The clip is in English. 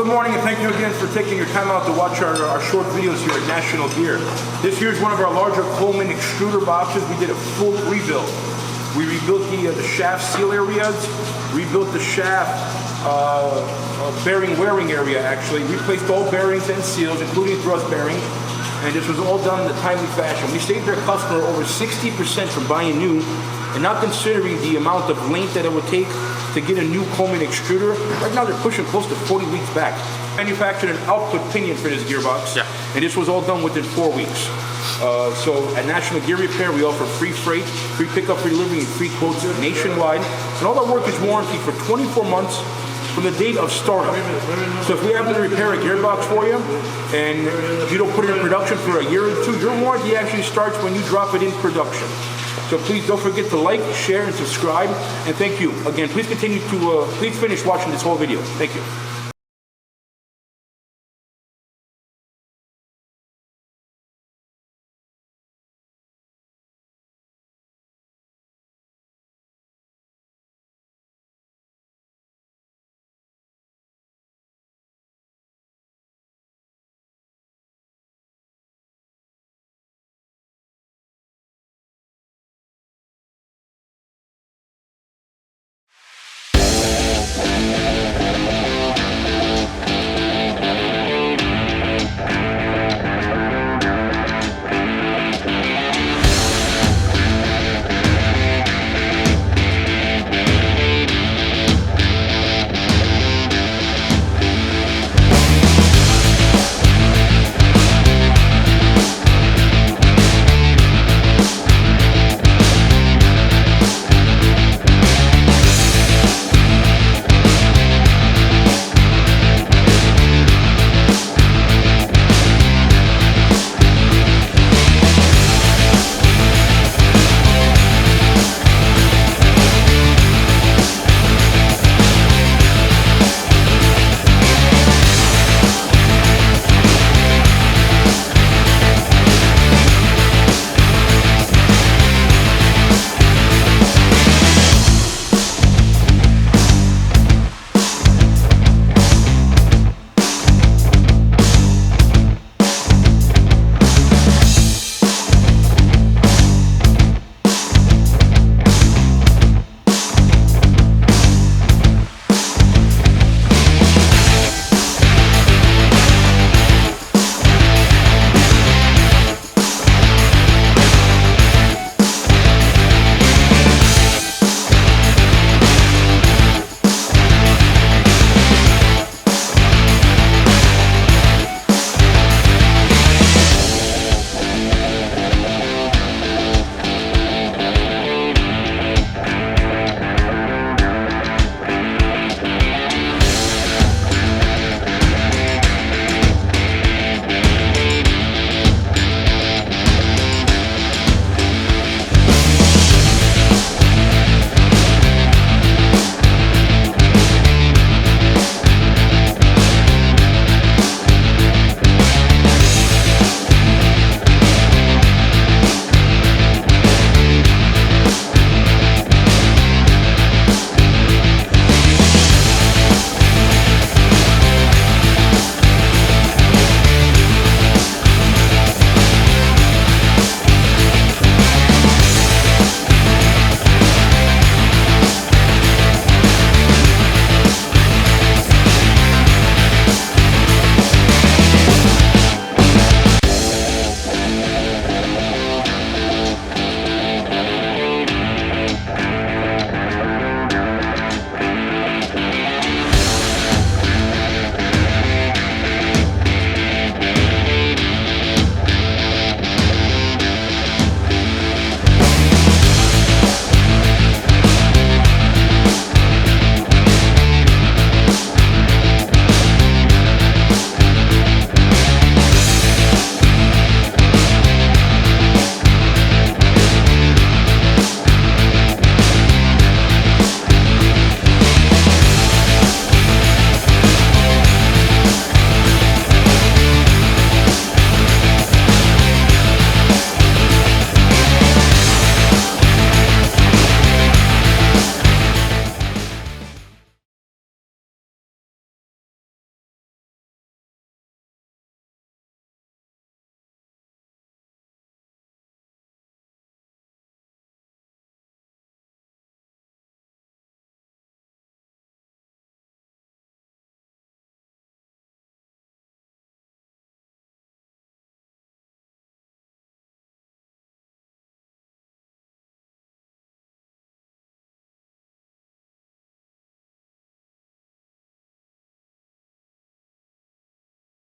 good morning and thank you again for taking your time out to watch our short videos here at National Gear. This here is one of our larger Koellmann extruder boxes. We did a full rebuild. We rebuilt the shaft seal areas, rebuilt the shaft bearing wearing area actually, replaced all bearings and seals including thrust bearing, and this was all done in a timely fashion. We saved our customer over 60% from buying new, and not considering the amount of length that it would take to get a new Koellmann extruder. Right now they're pushing close to 40 weeks back. Manufactured an output pinion for this gearbox, and this was all done within 4 weeks. So at National Gear Repair, we offer free freight, free pickup, free delivery, and free quotes nationwide. And all our work is warranted for 24 months from the date of startup. So if we happen to repair a gearbox for you, and you don't put it in production for a year or two, your warranty actually starts when you drop it in production. So please don't forget to like, share, and subscribe. And thank you. Again, please continue to, please finish watching this whole video. Thank you.